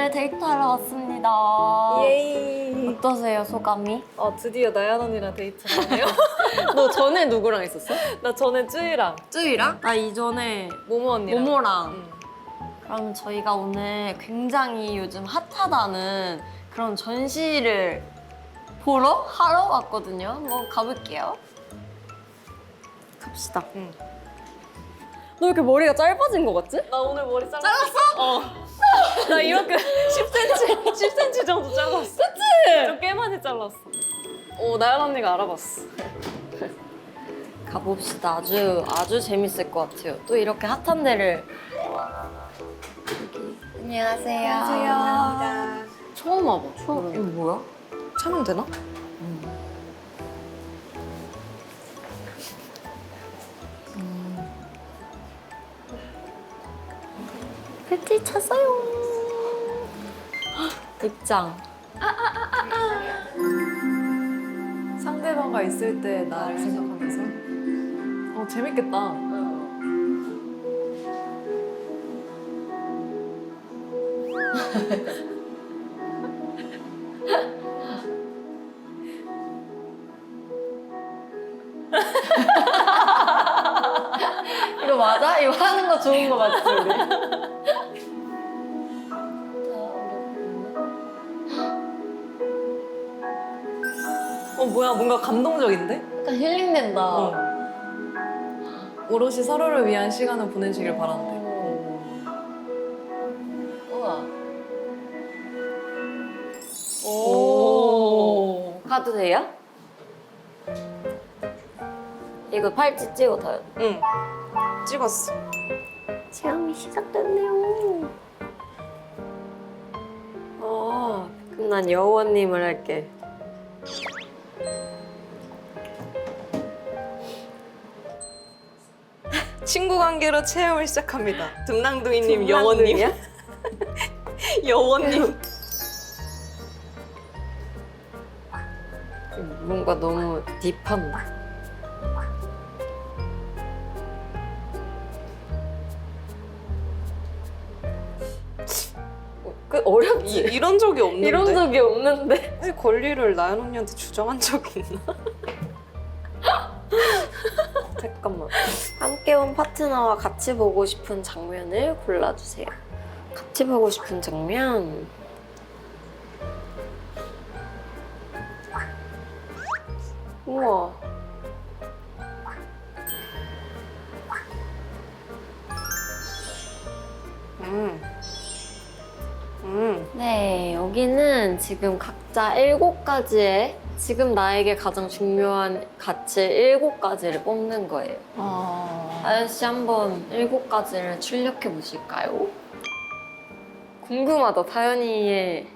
오늘 데이트하러 왔습니다. 예이. 어떠세요, 소감이? 드디어 나연 언니랑 데이트하네요. 너 전에 누구랑 있었어? 나 전에 쯔이랑 쯔이랑? 나 이전에 모모 언니랑. 모모랑. 응. 그럼 저희가 오늘 굉장히 요즘 핫하다는 그런 전시를 하러 왔거든요. 한번 가볼게요. 갑시다. 응. 너 왜 이렇게 머리가 짧아진 것 같지? 나 오늘 머리 잘랐어. 잘랐어? 나 이렇게 10cm 정도 잘랐어. 그치? 좀 꽤 많이 잘랐어. 나연 언니가 알아봤어. 가봅시다. 아주 재밌을 것 같아요. 또 이렇게 핫한 데를. 안녕하세요. 처음 와봐. 처음. 이거 뭐야? 참으면 되나? 배지 찼어요. 입장. 상대방과 있을 때 나를 생각하면서. 재밌겠다. 이거 맞아? 이거 하는 거 좋은 거 맞지, 우리? 뭐야, 뭔가 감동적인데? 약간 힐링된다. 오롯이 서로를 위한 시간을 보내시길 바란대. 우와. 오. 가도 돼요? 이거 팔찌 찍어둬요. 응. 찍었어. 체험이 시작됐네요. 그럼 난 여우원님을 할게. 친구 관계로 체험을 시작합니다. 듬랑둥이님, 듬랑둥이야? 여원님. 여원님. 뭔가 너무 딥한다. 어렵지? 이런 적이 없는데? 이런 적이 없는데. 왜 권리를 나연 언니한테 주장한 적이 있나? 잠깐만. 함께 온 파트너와 같이 보고 싶은 장면을 골라주세요. 같이 보고 싶은 장면. 우와. 네, 여기는 지금 각자 7가지의 지금 나에게 가장 중요한 가치 7가지를 뽑는 거예요. 다현 씨 한번 7가지를 출력해 보실까요? 궁금하다, 다현이의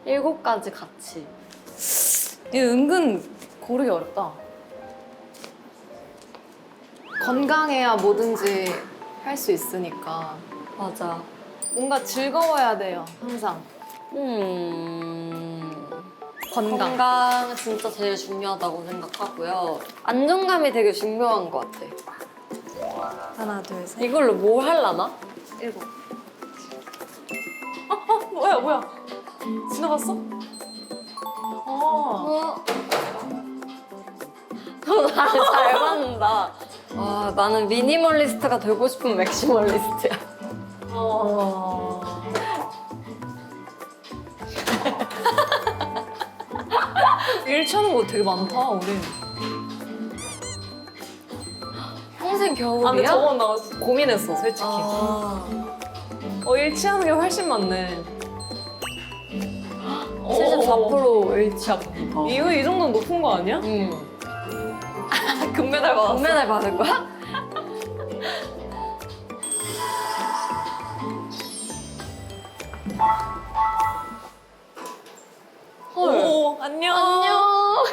7가지 가치. 이거 은근 고르기 어렵다. 건강해야 뭐든지 할 수 있으니까. 맞아. 뭔가 즐거워야 돼요, 항상. 건강 진짜 제일 중요하다고 생각하고요. 안정감이 되게 중요한 것 같아. 하나, 둘, 셋. 이걸로 뭘 하려나? 7. 뭐야? 지나갔어? 잘 맞는다. 와, 나는 미니멀리스트가 되고 싶은 맥시멀리스트야. 일치하는 거 되게 많다, 우리. 평생 겨울이야? 근데 저건 나 고민했어, 솔직히. 일치하는 게 훨씬 많네. 74% 일치합니다. 이거 이 정도는 높은 거 아니야? 응. 금메달 받았어. 금메달 받은 거야? 오, 안녕. 안녕.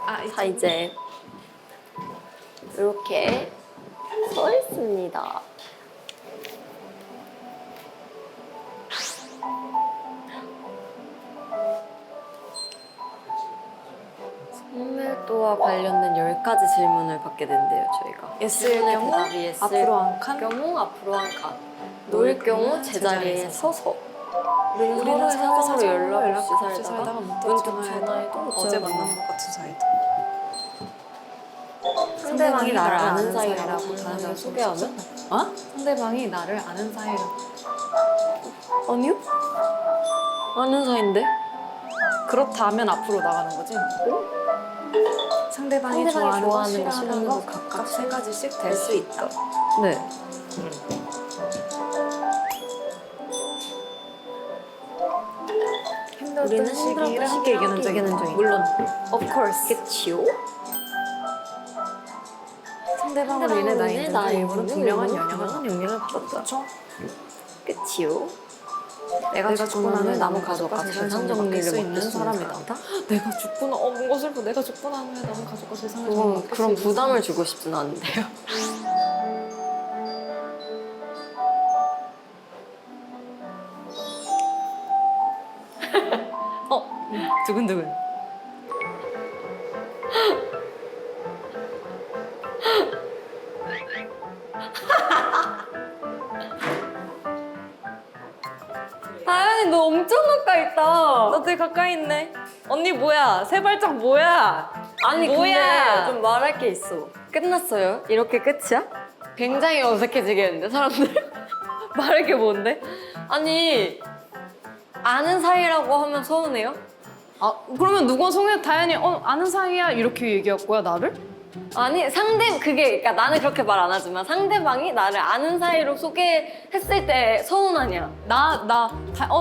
아, 자, 이제 이렇게 서 있습니다. 선물도와 관련된 10가지 질문을 받게 된대요, 저희가. S일 질문의 경우, 대답이 S일 앞으로 한 칸? 경우 앞으로 한 칸. 놓일 경우 제자리에 서서. 우리는 우리는 서로의 서로 사정으로 연락 없이 없이 살다가 문득 문득 전화해도 전화해도 어제 어쩌면 만난 것 같은 사이다. 상대방이 나를 아는 사이라고 다른 다른 사람 소개하면? 어? 상대방이 나를 아는 사이라고. 아니요? 아는 사이인데? 그렇다면 앞으로 나가는 거지? 상대방이 좋아하는 거, 싫어하는 싫어하는 거 거 각각 세 가지씩 될 될 수 수 있다. 네. 우리는 시기를 함께 이기는 중이다. 물론 of course. 그치요? 상대방으로 인해 나의 힘든 일부는 분명한 영향을 영향을 받았다. 그렇죠? 그치요? 내가 죽고 나면 나무 나무 가족과 가족과 재산 재산 정리를 정리를 수 맡을 있는 수 있는 사람이다. 사람이다. 내가 죽고 나 뭔가 슬퍼. 내가 죽고 나면 나무 가족과 재산을 그건 맡을 그런 수 있는 부담을 주고 싶진 않은데요. 두근두근. 다현이 너 엄청 가까이 있다. 너 되게 가까이 있네. 언니 뭐야? 세 발짝 뭐야? 아니 뭐야? 근데 좀 말할 게 있어. 끝났어요? 이렇게 끝이야? 굉장히 어색해지겠는데 사람들? 말할 게 뭔데? 아니 아는 사이라고 하면 서운해요? 아 그러면 누가 송혜 다현이 아는 사이야 이렇게 얘기할 거야 나를? 아니 그러니까 나는 그렇게 말 안 하지만 상대방이 나를 아는 사이로 소개했을 때 서운하냐?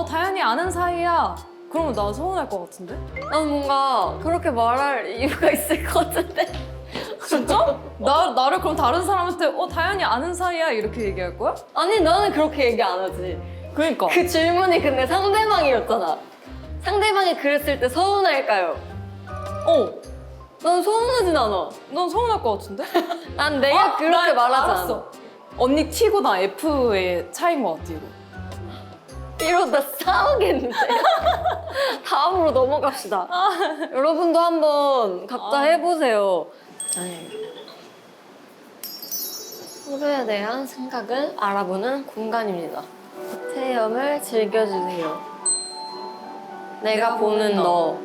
다현이 아는 사이야. 그러면 나 서운할 것 같은데? 난 뭔가 그렇게 말할 이유가 있을 것 같은데. 진짜? 나를 그럼 다른 사람한테 다현이 아는 사이야 이렇게 얘기할 거야? 아니 나는 그렇게 얘기 안 하지. 그러니까. 그 질문이 근데 상대방이었잖아. 상대방이 그랬을 때 서운할까요? 난 서운하진 않아. 넌 서운할 것 같은데? 난 내가 그렇게 난 말하지 알았어. 않아. 언니 T고 나 F의 차이인 것 같아 이거. 이러다 싸우겠는데. 다음으로 넘어갑시다. 여러분도 한번 각자 해보세요. 서로에 대한 생각을 알아보는 공간입니다. 체험을 즐겨주세요. 내가 보는 너.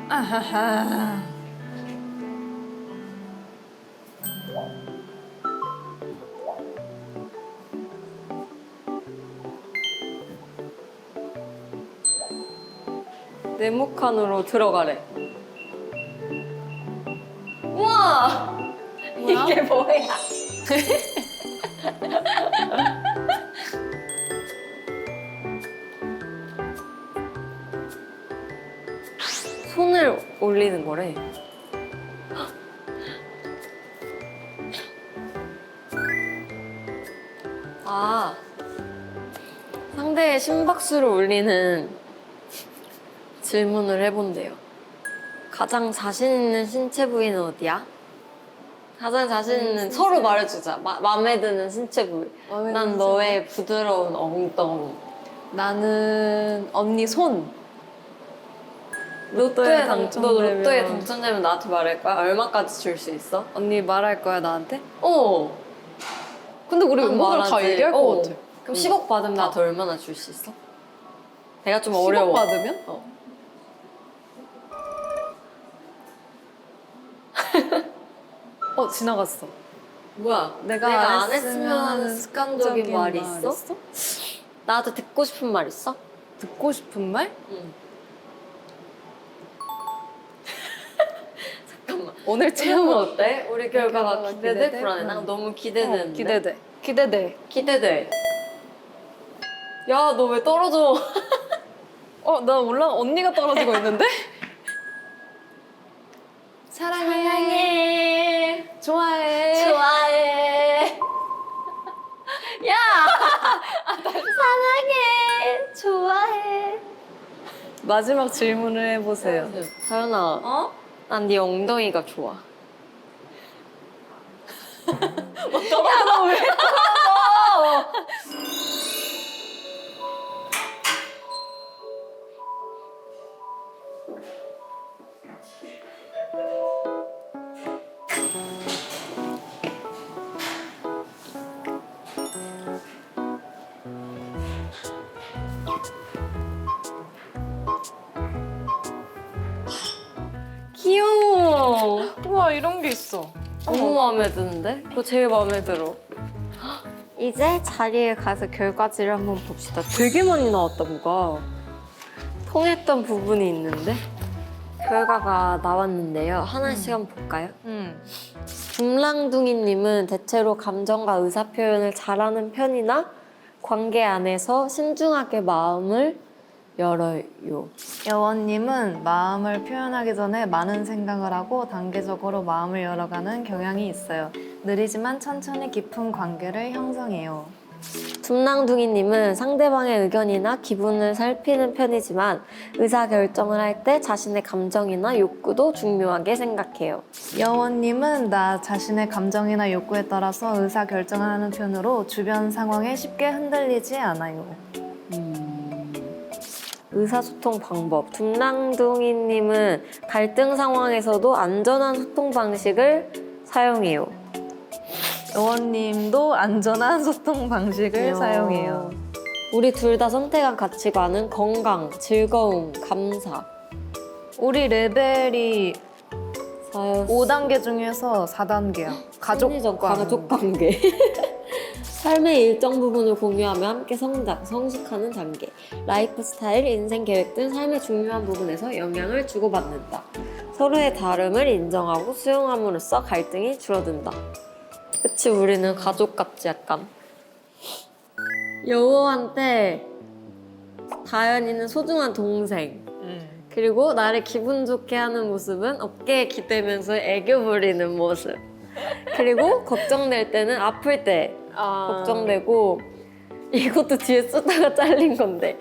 아하하. 네모칸으로 들어가래. 우와! 뭐야? 이게 뭐야? 손을 올리는 거래. 아, 상대의 심박수를 올리는 질문을 해본대요. 가장 자신 있는 신체 부위는 어디야? 가장 자신 있는 서로 말해주자. 마음에 드는 신체 부위. 난 너의 부드러운 엉덩이. 나는 언니 손. 너 로또에 당첨되면 당첨되면 나한테 말할 거야? 얼마까지 줄 수 있어? 언니 말할 거야 나한테? 근데 우리 난 멤버들 다 얘기할 것 같아. 그럼 10억 받으면 나한테 얼마나 줄 수 있어? 내가 좀 어려워. 10억 받으면? 지나갔어. 뭐야? 내가 안 했으면 습관적인 말이 있어? 나한테 듣고 싶은 말 있어? 듣고 싶은 말? 응. 잠깐만. 오늘 체험은 체험은 어때? 우리 결과가 결과가 기대돼? 기대돼? 불안해? 난 너무 기대되는데. 기대돼. 기대돼. 기대돼. 야, 너 왜 떨어져? 나 언니가 떨어지고 있는데? 사랑해. 좋아해. 좋아해. 야! 사랑해. 좋아해. 마지막 질문을 해보세요. 다현아. 난 네 엉덩이가 좋아. 야, 너 왜 떨어져? 우와 이런 게 있어. 너무 마음에 드는데? 그거 제일 마음에 들어. 이제 자리에 가서 결과지를 한번 봅시다. 되게 많이 나왔다, 뭐가. 통했던 부분이 있는데? 결과가 나왔는데요. 하나씩 한번 볼까요? dum랑둥이님은 대체로 감정과 의사 표현을 잘하는 편이나 관계 안에서 신중하게 마음을 열어요. 여원님은 마음을 표현하기 전에 많은 생각을 하고 단계적으로 마음을 열어가는 경향이 있어요. 느리지만 천천히 깊은 관계를 형성해요. dum랑둥이님은 상대방의 의견이나 기분을 살피는 편이지만 의사결정을 할 때 자신의 감정이나 욕구도 중요하게 생각해요. 여원님은 나 자신의 감정이나 욕구에 따라서 의사결정을 하는 편으로 주변 상황에 쉽게 흔들리지 않아요. 의사소통 방법. dum랑둥이님은 갈등 상황에서도 안전한 소통 방식을 사용해요. 여원님도 안전한 소통 방식을 사용해요. 우리 둘 다 선택한 가치관은 건강, 즐거움, 감사. 우리 레벨이 사연 5단계 중에서 4단계야. 심리적 가족 관계. 삶의 일정 부분을 공유하며 함께 성장, 성숙하는 단계. 라이프 스타일, 인생 계획 등 삶의 중요한 부분에서 영향을 주고받는다. 서로의 다름을 인정하고 수용함으로써 갈등이 줄어든다. 그치, 우리는 가족 같지, 약간. 여우한테 다현이는 소중한 동생. 그리고 나를 기분 좋게 하는 모습은 어깨에 기대면서 애교 부리는 모습. 그리고 걱정될 때는 아플 때 걱정되고, 이것도 뒤에 쓰다가 잘린 건데,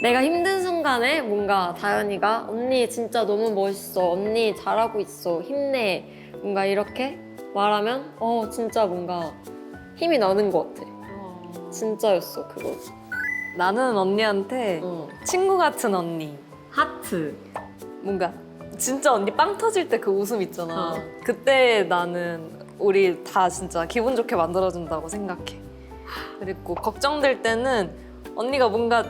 내가 힘든 순간에 뭔가 다현이가 언니 진짜 너무 멋있어, 언니 잘하고 있어, 힘내, 뭔가 이렇게 말하면 진짜 뭔가 힘이 나는 것 같아. 진짜였어, 그거. 나는 언니한테 친구 같은 언니. 하트. 뭔가 진짜 언니 빵 터질 때 그 웃음 있잖아. 그때 나는 우리 다 진짜 기분 좋게 만들어준다고 생각해. 그리고 걱정될 때는 언니가 뭔가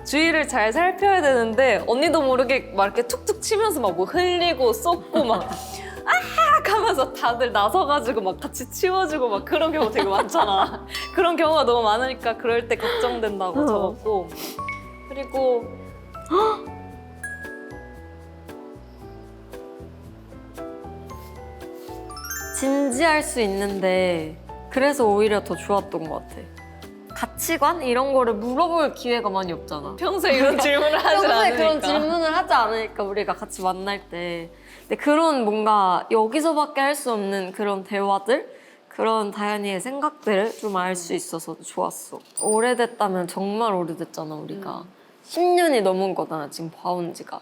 주위를 잘 살펴야 되는데 언니도 모르게 막 이렇게 툭툭 치면서 막 뭐 흘리고 쏟고 막 아악 하면서 다들 나서가지고 막 같이 치워주고 막 그런 경우 되게 많잖아. 그런 경우가 너무 많으니까 그럴 때 걱정된다고 적었고. 그리고 진지할 수 있는데 그래서 오히려 더 좋았던 것 같아. 가치관? 이런 거를 물어볼 기회가 많이 없잖아. 평소에 이런 질문을 하지 평소에 않으니까. 그런 질문을 하지 않으니까 우리가 같이 만날 때. 근데 그런 뭔가 여기서밖에 할 수 없는 그런 대화들? 그런 다현이의 생각들을 좀 알 수 있어서 좋았어. 오래됐다면 정말 오래됐잖아, 우리가. 10년이 넘은 거잖아, 지금 봐온 지가.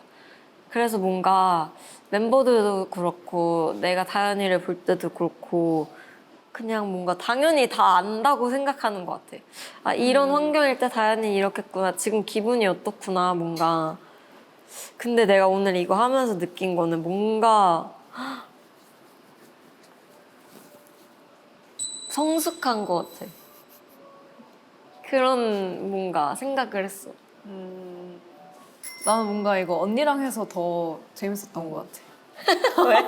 그래서 뭔가 멤버들도 그렇고 내가 다현이를 볼 때도 그렇고 그냥 뭔가 당연히 다 안다고 생각하는 것 같아. 아, 이런 환경일 때 다현이 이렇겠구나. 지금 기분이 어떻구나, 뭔가. 근데 내가 오늘 이거 하면서 느낀 거는 뭔가 성숙한 것 같아. 그런 뭔가 생각을 했어. 나는 뭔가 이거 언니랑 해서 더 재밌었던 것 같아. 왜?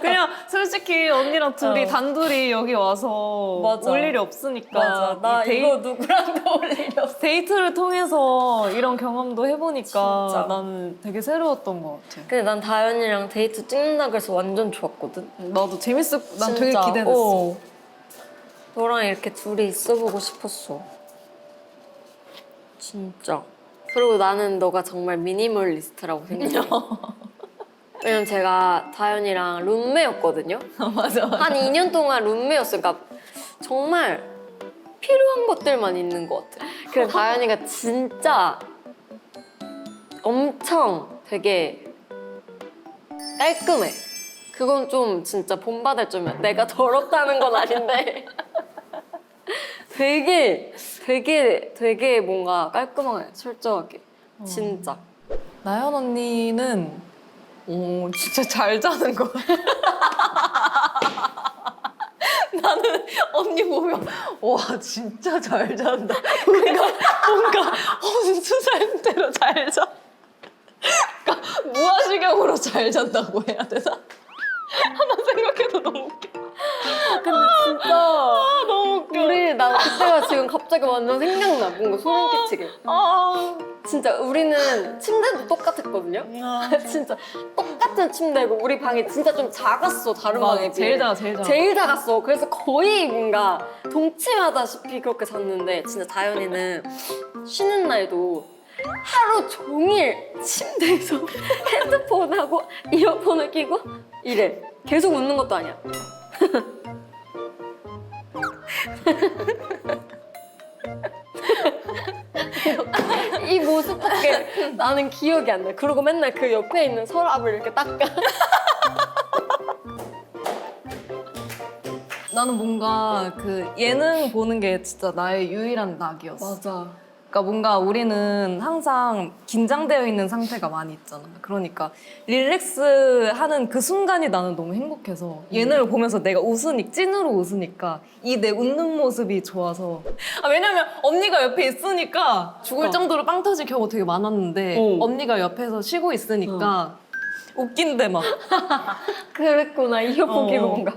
그냥 솔직히 언니랑 둘이 단둘이 여기 와서 맞아. 올 일이 없으니까 맞아. 나 이거 누구랑도 올 일이 없어. 데이트를 통해서 이런 경험도 해보니까 진짜. 나는 되게 새로웠던 것 같아. 근데 난 다현이랑 데이트 찍는다 그래서 완전 좋았거든. 나도 난 되게 진짜. 기대됐어. 너랑 이렇게 둘이 있어보고 싶었어. 진짜. 그리고 나는 너가 정말 미니멀리스트라고 생각해. 왜냐면 제가 다현이랑 룸메였거든요. 맞아. 한 2년 동안 룸메였어요. 그러니까 정말 필요한 것들만 있는 것 같아. 그래서 다현이가 진짜 엄청 되게 깔끔해. 그건 좀 진짜 본받을 점이야. 내가 더럽다는 건 아닌데 되게 뭔가 깔끔하게 철저하게. 진짜. 나연 언니는 진짜 잘 자는 거. 나는 언니 보면 와 진짜 잘 잔다. 뭔가 순수한 대로 잘 자. 그러니까 무아식경으로 잘 잔다고 해야 되나? 하나 생각해도 너무 웃겨. 근데 진짜 너무 웃겨. 나 그때가 지금 갑자기 완전 생각나. 뭔가 소름 끼치게. 아, 진짜 우리는 침대도 똑같았거든요. 진짜 똑같은 침대고 우리 방이 진짜 좀 작았어, 다른 맞아, 방에 비해. 제일 작아, 제일 작아. 제일 작았어. 그래서 거의 뭔가 동침하다시피 그렇게 잤는데 진짜 다현이는 쉬는 날도 하루 종일 침대에서 핸드폰하고 이어폰을 끼고 이래. 계속 웃는 것도 아니야. 이 모습밖에 나는 기억이 안 나. 그리고 맨날 그 옆에 있는 서랍을 이렇게 닦아. 나는 뭔가 그 예능 보는 게 진짜 나의 유일한 낙이었어. 맞아. 그러니까 뭔가 우리는 항상 긴장되어 있는 상태가 많이 있잖아. 그러니까 릴렉스 하는 그 순간이 나는 너무 행복해서 예능을 보면서 내가 찐으로 웃으니까 이 내 웃는 모습이 좋아서. 왜냐면 언니가 옆에 있으니까 죽을 정도로 빵 터질 경우가 되게 많았는데 언니가 옆에서 쉬고 있으니까 웃긴데 막. 그랬구나. 이어폰 끼고 뭔가.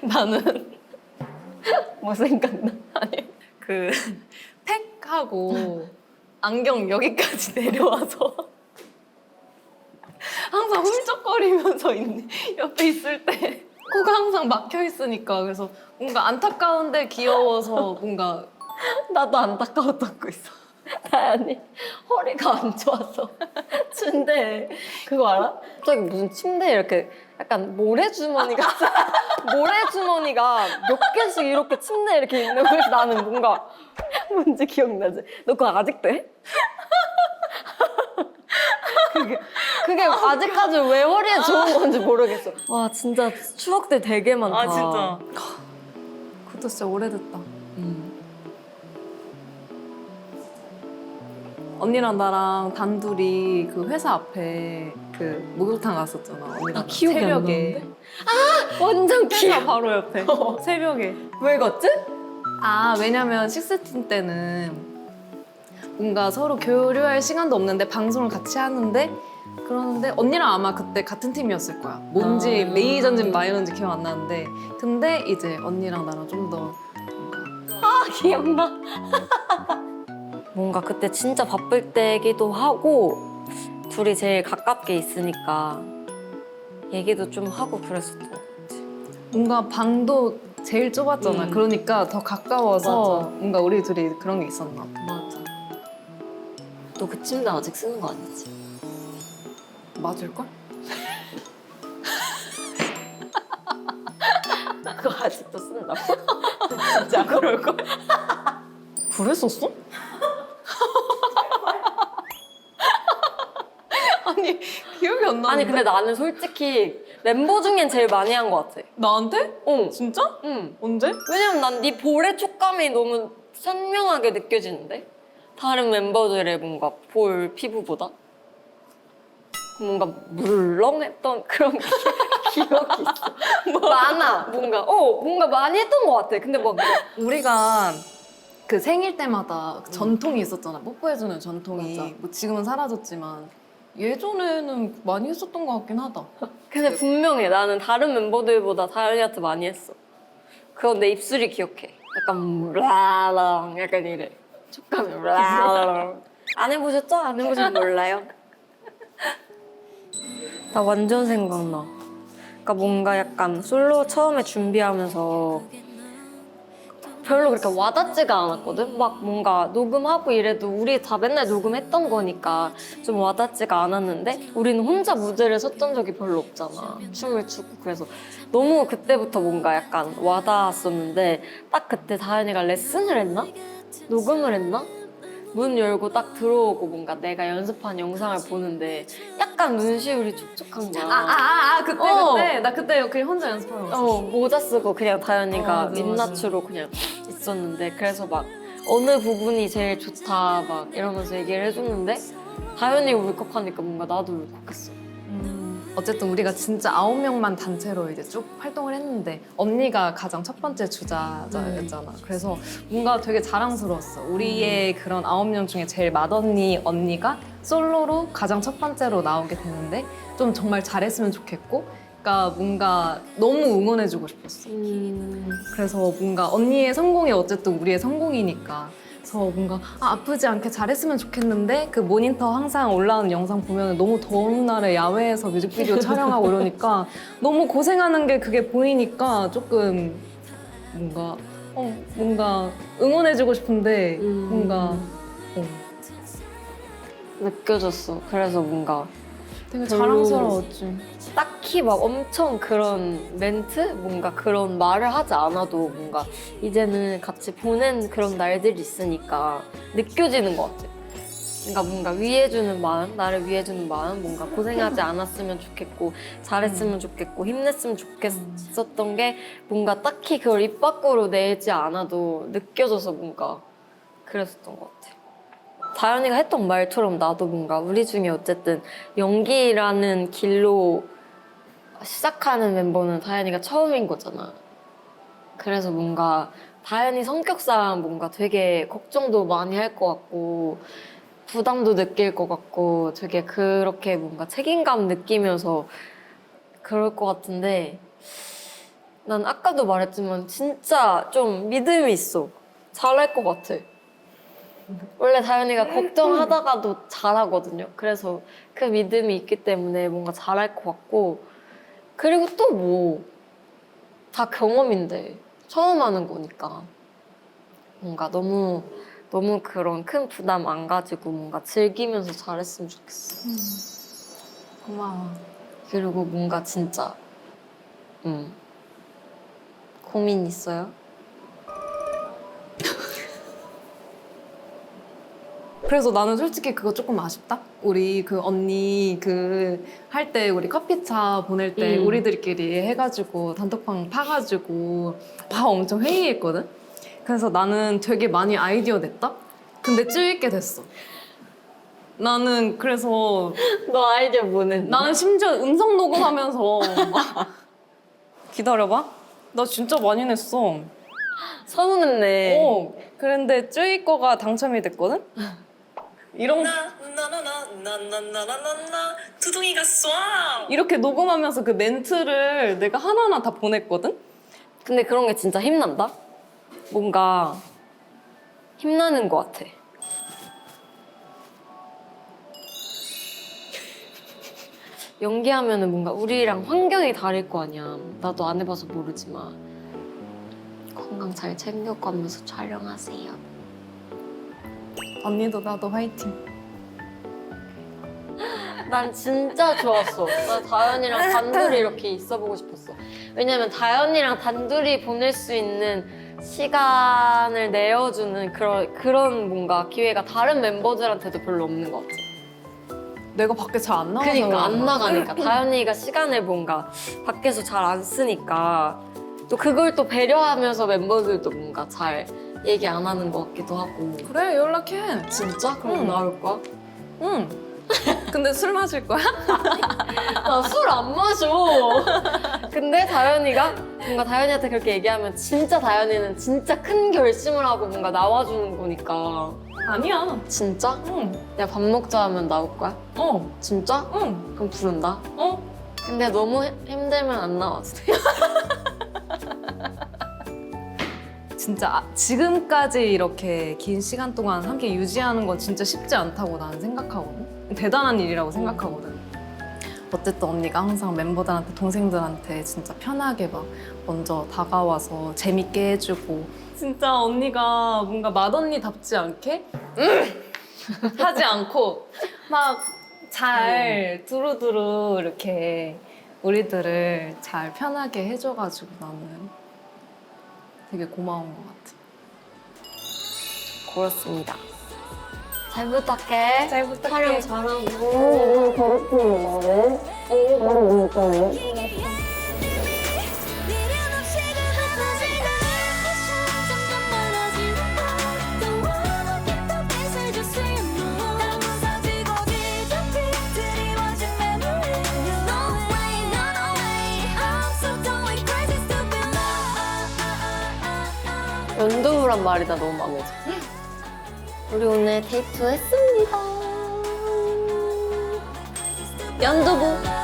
나는 뭐 생각나? 아니 그 팩하고 안경 여기까지 내려와서 항상 훌쩍거리면서 옆에 있을 때 코가 항상 막혀 있으니까 그래서 뭔가 안타까운데 귀여워서 뭔가 나도 안타까웠던 거 있어. 다현이 허리가 안 좋아서 침대에 그거 알아? 갑자기 무슨 침대에 이렇게 약간 모래주머니가 모래주머니가 몇 개씩 이렇게 침대에 이렇게 있는 거에서 나는 뭔가 뭔지 기억나지? 너 그거 아직도 해? 그게 아직까지 왜 허리에 좋은 건지 모르겠어. 와 진짜 추억들 되게 많다. 그것도 진짜 오래됐다. 언니랑 나랑 단둘이 그 회사 앞에 그 목욕탕 갔었잖아. 언니랑 기억이 안 새벽에. 나는데? 완전 회사 귀여워. 바로 옆에. 새벽에. 왜 갔지? 왜냐면 16 때는 뭔가 서로 교류할 시간도 없는데 방송을 같이 하는데 그러는데 언니랑 아마 그때 같은 팀이었을 거야. 뭔지 메이저인지 마이너인지 기억 안 나는데 근데 이제 언니랑 나랑 좀 더 기억나? 뭔가 그때 진짜 바쁠 때기도 하고 둘이 제일 가깝게 있으니까 얘기도 좀 하고 그랬었던 것 같아. 뭔가 방도 제일 좁았잖아. 그러니까 더 가까워서 맞아. 뭔가 우리 둘이 그런 게 있었나 봐. 맞아. 너 그 침대 아직 쓰는 거 아니지? 맞을걸? 그거 아직도 쓴다고? 진짜 그럴걸? 그랬었어? 아니 기억이 안 나는데. 아니 근데 나는 솔직히 멤버 중엔 제일 많이 한 것 같아. 나한테? 응. 진짜? 응. 언제? 왜냐면 난 네 볼의 촉감이 너무 선명하게 느껴지는데? 다른 멤버들의 뭔가 볼 피부보다? 뭔가 물렁했던 그런 기억이 있어. 많아. 뭔가 많이 했던 것 같아. 근데 막 우리가 그 생일 때마다 전통이 있었잖아. 뽀뽀해주는 전통이. 맞아. 뭐 지금은 사라졌지만 예전에는 많이 했었던 것 같긴 하다. 근데 분명해. 나는 다른 멤버들보다 다현이한테 많이 했어. 그건 내 입술이 기억해. 약간 라랑 약간 이래. 촉감이 라랑. 안 해보셨죠? 안 해보시면 몰라요. 나 완전 생각나. 그러니까 뭔가 약간 솔로 처음에 준비하면서 별로 그렇게 와닿지가 않았거든? 막 뭔가 녹음하고 이래도 우리 다 맨날 녹음했던 거니까 좀 와닿지가 않았는데 우리는 혼자 무대를 섰던 적이 별로 없잖아. 춤을 추고. 그래서 너무 그때부터 뭔가 약간 와닿았었는데 딱 그때 다현이가 레슨을 했나? 녹음을 했나? 문 열고 딱 들어오고 뭔가 내가 연습한 영상을 보는데 약간 눈시울이 촉촉한 거야. 그때 나 그때 그냥 혼자 연습하는 거. 모자 쓰고 그냥 다현이가 맞아, 민낯으로 그냥 있었는데 그래서 막 어느 부분이 제일 좋다 막 이러면서 얘기를 해줬는데 다현이가 울컥하니까 뭔가 나도 울컥했어. 어쨌든 우리가 진짜 9명만 단체로 이제 쭉 활동을 했는데 언니가 가장 첫 번째 주자였잖아. 그래서 뭔가 되게 자랑스러웠어. 우리의 그런 9명 중에 제일 맏언니 언니가 솔로로 가장 첫 번째로 나오게 되는데 좀 정말 잘했으면 좋겠고 그러니까 뭔가 너무 응원해주고 싶었어. 그래서 뭔가 언니의 성공이 어쨌든 우리의 성공이니까 그래서 뭔가 아프지 않게 잘했으면 좋겠는데 그 모니터 항상 올라오는 영상 보면 너무 더운 날에 야외에서 뮤직비디오 촬영하고 이러니까 너무 고생하는 게 그게 보이니까 조금 뭔가 응원해주고 싶은데 뭔가 느껴졌어. 그래서 뭔가 되게 자랑스러웠지. 딱히 막 엄청 그런 멘트? 뭔가 그런 말을 하지 않아도 뭔가 이제는 같이 보낸 그런 날들이 있으니까 느껴지는 것 같아. 그러니까 뭔가 위해주는 마음, 나를 위해주는 마음, 뭔가 고생하지 않았으면 좋겠고 잘했으면 좋겠고 힘냈으면 좋겠었던 게 뭔가 딱히 그걸 입 밖으로 내지 않아도 느껴져서 뭔가 그랬었던 것 같아. 다현이가 했던 말처럼 나도 뭔가 우리 중에 어쨌든 연기라는 길로 시작하는 멤버는 다현이가 처음인 거잖아. 그래서 뭔가 다현이 성격상 뭔가 되게 걱정도 많이 할 것 같고 부담도 느낄 것 같고 되게 그렇게 뭔가 책임감 느끼면서 그럴 것 같은데 난 아까도 말했지만 진짜 좀 믿음이 있어. 잘할 것 같아. 원래 다현이가 걱정하다가도 잘하거든요. 그래서 그 믿음이 있기 때문에 뭔가 잘할 것 같고 그리고 또 뭐 다 경험인데 처음 하는 거니까 뭔가 너무 그런 큰 부담 안 가지고 뭔가 즐기면서 잘했으면 좋겠어. 고마워. 그리고 뭔가 진짜 고민 있어요? 그래서 나는 솔직히 그거 조금 아쉽다. 우리 그 언니 그 할 때 우리 커피차 보낼 때 우리들끼리 해가지고 단톡방 파가지고 엄청 회의했거든. 그래서 나는 되게 많이 아이디어 냈다. 근데 찔게 됐어. 나는 그래서 너 아이디어 뭐 냈는데? 나는 심지어 음성 녹음하면서 막 기다려봐. 나 진짜 많이 냈어. 서운했네. 그런데 쯔이 거가 당첨이 됐거든? 이런 나나나나나나나나나 두둥이가 쏴. 이렇게 녹음하면서 그 멘트를 내가 하나하나 다 보냈거든? 근데 그런 게 진짜 힘난다? 뭔가 힘나는 것 같아. 연기하면은 뭔가 우리랑 환경이 다를 거 아니야. 나도 안 해봐서 모르지만 건강 잘 챙겨가면서 촬영하세요. 언니도 나도 화이팅. 난 진짜 좋았어. 나 다현이랑 단둘이 이렇게 있어보고 싶었어. 왜냐면 다현이랑 단둘이 보낼 수 있는 시간을 내어주는 그런 뭔가 기회가 다른 멤버들한테도 별로 없는 것 같아. 내가 밖에 잘 안 나가서 그러니까 안 그런가? 나가니까 다현이가 시간을 뭔가 밖에서 잘 안 쓰니까 또 그걸 또 배려하면서 멤버들도 뭔가 잘 얘기 안 하는 것 같기도 하고. 그래, 연락해. 진짜? 그럼 응. 나올 거야? 응. 근데 술 마실 거야? 나 술 안 마셔. 근데 다현이가 뭔가 다현이한테 그렇게 얘기하면 진짜 다현이는 진짜 큰 결심을 하고 뭔가 나와주는 거니까. 아니야. 진짜? 응. 야, 밥 먹자 하면 나올 거야? 진짜? 응. 그럼 부른다? 어? 근데 너무 힘들면 안 나와도 돼. 진짜 지금까지 이렇게 긴 시간 동안 함께 유지하는 건 진짜 쉽지 않다고 나는 생각하거든. 대단한 일이라고 생각하거든. 어쨌든 언니가 항상 멤버들한테, 동생들한테 진짜 편하게 막 먼저 다가와서 재밌게 해주고 진짜 언니가 뭔가 맏언니답지 않게 하지 않고 막 잘 두루두루 이렇게 우리들을 잘 편하게 해줘가지고 나는 되게 고마운 것 같아. 그렇습니다. 잘 부탁해. 잘 부탁해. 촬영 잘하고. 그렇구나, 너는. 바로 올 거예요. 연두부란 말이 나 너무 마음에 들어. 우리 오늘 데이트 했습니다. 연두부.